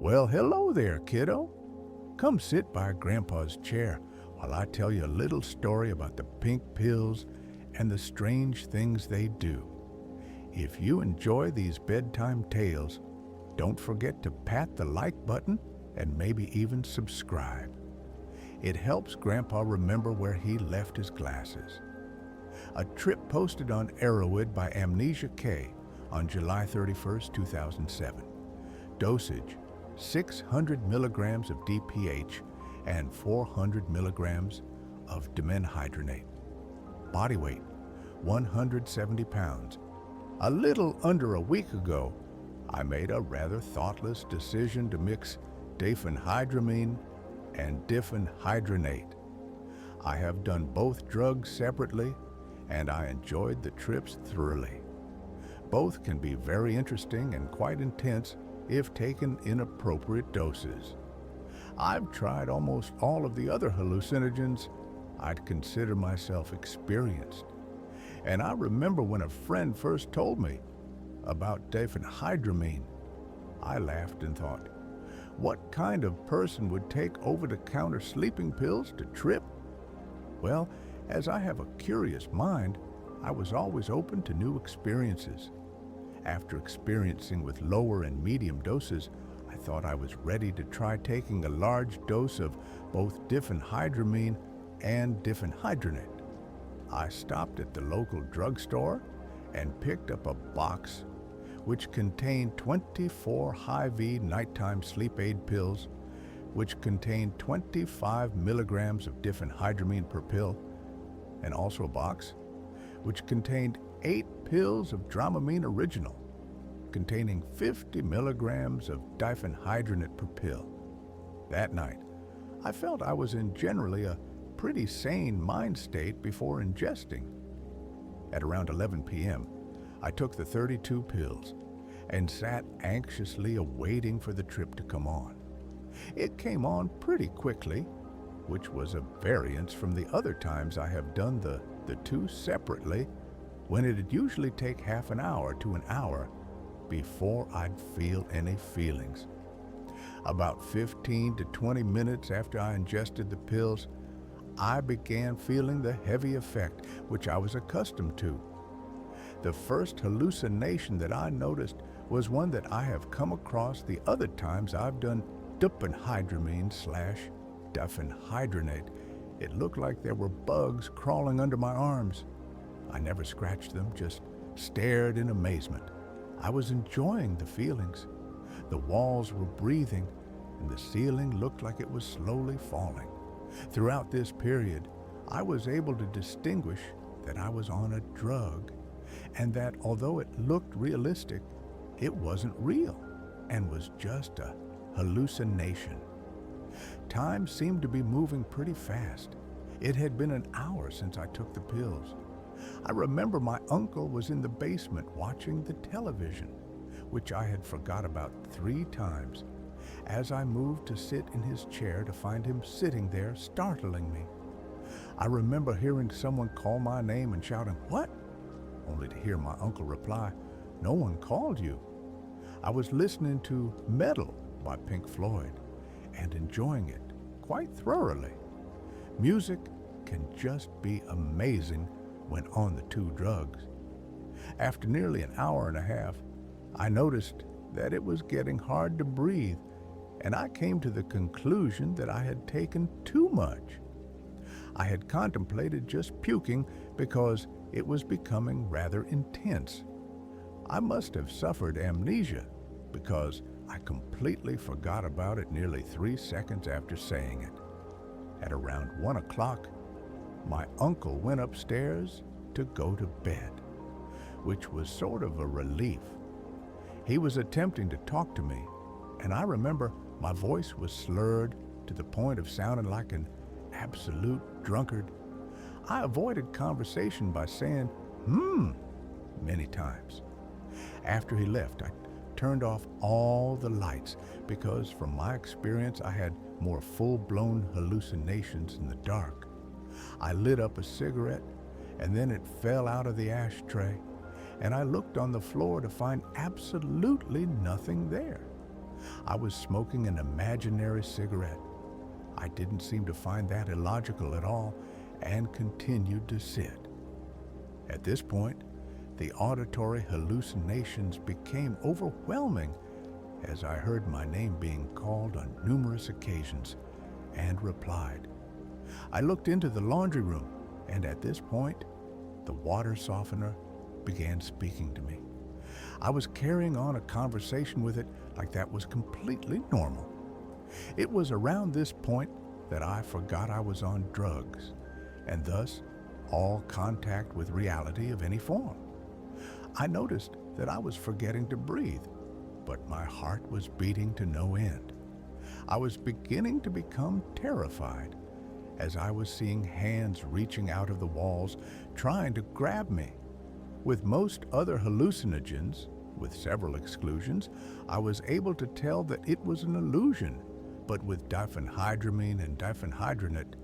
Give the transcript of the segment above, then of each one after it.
Well, hello there, kiddo. Come sit by Grandpa's chair while I tell you a little story about the pink pills and the strange things they do. If you enjoy these bedtime tales, don't forget to pat the like button and maybe even subscribe. It helps Grandpa remember where he left his glasses. A trip posted on Arrowwood by Amnesia K on July 31st, 2007. Dosage: 600 milligrams of DPH and 400 milligrams of dimenhydrinate. Body weight: 170 pounds. A little under a week ago, I made a rather thoughtless decision to mix diphenhydramine and diphenhydrinate. I have done both drugs separately, and I enjoyed the trips thoroughly. Both can be very interesting and quite intense if taken in appropriate doses. I've tried almost all of the other hallucinogens. I'd consider myself experienced. And I remember when a friend first told me about diphenhydramine, I laughed and thought, what kind of person would take over-the-counter sleeping pills to trip? Well, as I have a curious mind, I was always open to new experiences. After experiencing with lower and medium doses, I thought I was ready to try taking a large dose of both diphenhydramine and diphenhydrinate. I stopped at the local drugstore and picked up a box which contained 24 high-V nighttime sleep aid pills, which contained 25 milligrams of diphenhydramine per pill, and also a box which contained 8 pills of Dramamine Original, containing 50 milligrams of diphenhydrinate per pill. That night, I felt I was in generally a pretty sane mind state before ingesting. At around 11 p.m., I took the 32 pills and sat anxiously awaiting for the trip to come on. It came on pretty quickly, which was a variance from the other times I have done the two separately, when it'd usually take half an hour to an hour before I'd feel any feelings. About 15 to 20 minutes after I ingested the pills, I began feeling the heavy effect which I was accustomed to. The first hallucination that I noticed was one that I have come across the other times I've done diphenhydramine/diphenhydrinate. It looked like there were bugs crawling under my arms. I never scratched them, just stared in amazement. I was enjoying the feelings. The walls were breathing, and the ceiling looked like it was slowly falling. Throughout this period, I was able to distinguish that I was on a drug, and that although it looked realistic, it wasn't real and was just a hallucination. Time seemed to be moving pretty fast. It had been an hour since I took the pills. I remember my uncle was in the basement watching the television, which I had forgot about 3 times, as I moved to sit in his chair to find him sitting there startling me. I remember hearing someone call my name and shouting, "What?" only to hear my uncle reply, "No one called you." I was listening to Metal by Pink Floyd and enjoying it quite thoroughly. Music can just be amazing when on the 2 drugs. After nearly an hour and a half, I noticed that it was getting hard to breathe, and I came to the conclusion that I had taken too much. I had contemplated just puking because it was becoming rather intense. I must have suffered amnesia because I completely forgot about it nearly 3 seconds after saying it. At around 1 o'clock, my uncle went upstairs to go to bed, which was sort of a relief. He was attempting to talk to me, and I remember my voice was slurred to the point of sounding like an absolute drunkard. I avoided conversation by saying, many times. After he left, I turned off all the lights because from my experience I had more full-blown hallucinations in the dark. I lit up a cigarette and then it fell out of the ashtray, and I looked on the floor to find absolutely nothing there. I was smoking an imaginary cigarette. I didn't seem to find that illogical at all and continued to sit. At this point, the auditory hallucinations became overwhelming as I heard my name being called on numerous occasions and replied. I looked into the laundry room, and at this point, the water softener began speaking to me. I was carrying on a conversation with it like that was completely normal. It was around this point that I forgot I was on drugs, and thus all contact with reality of any form. I noticed that I was forgetting to breathe, but my heart was beating to no end. I was beginning to become terrified as I was seeing hands reaching out of the walls trying to grab me. With most other hallucinogens, with several exclusions, I was able to tell that it was an illusion, but with diphenhydramine and diphenhydrinate,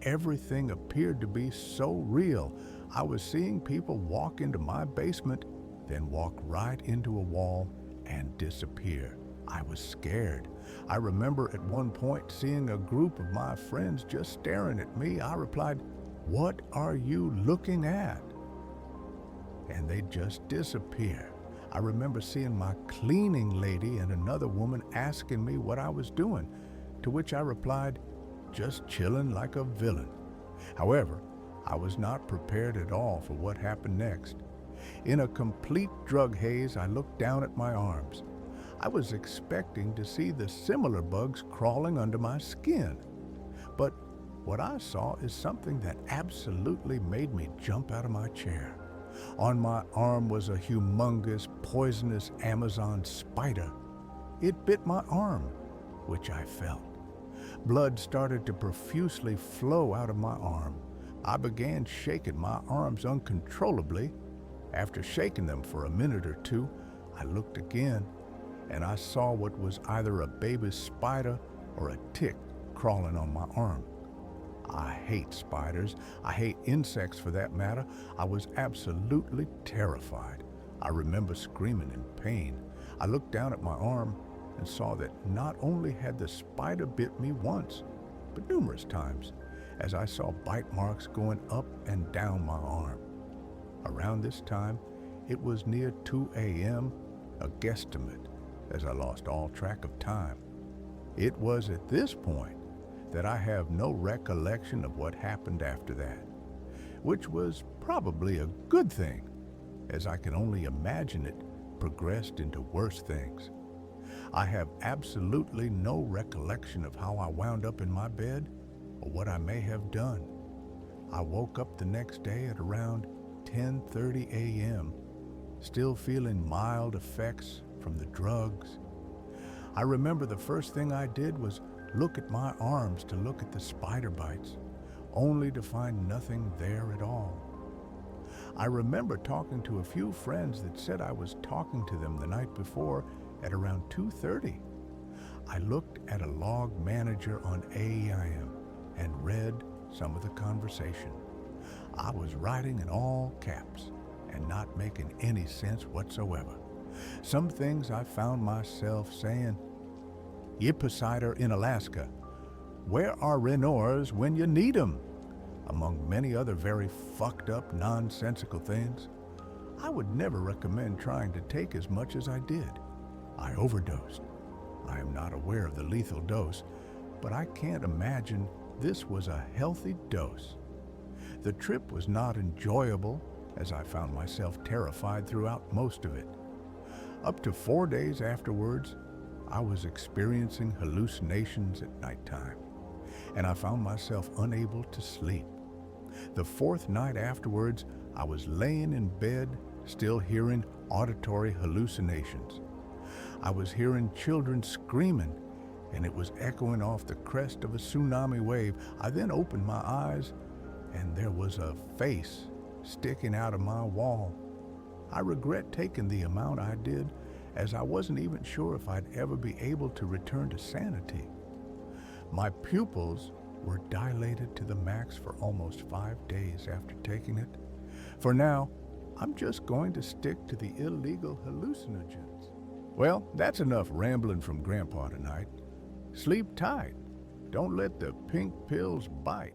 everything appeared to be so real. I was seeing people walk into my basement, then walk right into a wall and disappear. I was scared. I remember at one point seeing a group of my friends just staring at me. I replied, "What are you looking at?" And they just disappear. I remember seeing my cleaning lady and another woman asking me what I was doing, to which I replied, "Just chilling like a villain." However, I was not prepared at all for what happened next. In a complete drug haze, I looked down at my arms. I was expecting to see the similar bugs crawling under my skin. But what I saw is something that absolutely made me jump out of my chair. On my arm was a humongous, poisonous Amazon spider. It bit my arm, which I felt. Blood started to profusely flow out of my arm. I began shaking my arms uncontrollably. After shaking them for a minute or two, I looked again, and I saw what was either a baby spider or a tick crawling on my arm. I hate spiders. I hate insects for that matter. I was absolutely terrified. I remember screaming in pain. I looked down at my arm and saw that not only had the spider bit me once, but numerous times, as I saw bite marks going up and down my arm. Around this time, it was near 2 a.m., a guesstimate, as I lost all track of time. It was at this point that I have no recollection of what happened after that, which was probably a good thing, as I can only imagine it progressed into worse things. I have absolutely no recollection of how I wound up in my bed or what I may have done. I woke up the next day at around 10:30 a.m., still feeling mild effects from the drugs. I remember the first thing I did was look at my arms to look at the spider bites, only to find nothing there at all. I remember talking to a few friends that said I was talking to them the night before at around 2:30. I looked at a log manager on AIM and read some of the conversation. I was writing in all caps and not making any sense whatsoever. Some things I found myself saying, "Yipposider in Alaska, where are Renors when you need 'em?" among many other very fucked up, nonsensical things. I would never recommend trying to take as much as I did. I overdosed. I am not aware of the lethal dose, but I can't imagine this was a healthy dose. The trip was not enjoyable, as I found myself terrified throughout most of it. Up to 4 days afterwards, I was experiencing hallucinations at nighttime, and I found myself unable to sleep. The 4th night afterwards, I was laying in bed, still hearing auditory hallucinations. I was hearing children screaming, and it was echoing off the crest of a tsunami wave. I then opened my eyes, and there was a face sticking out of my wall. I regret taking the amount I did, as I wasn't even sure if I'd ever be able to return to sanity. My pupils were dilated to the max for almost 5 days after taking it. For now, I'm just going to stick to the illegal hallucinogens. Well, that's enough rambling from Grandpa tonight. Sleep tight. Don't let the pink pills bite.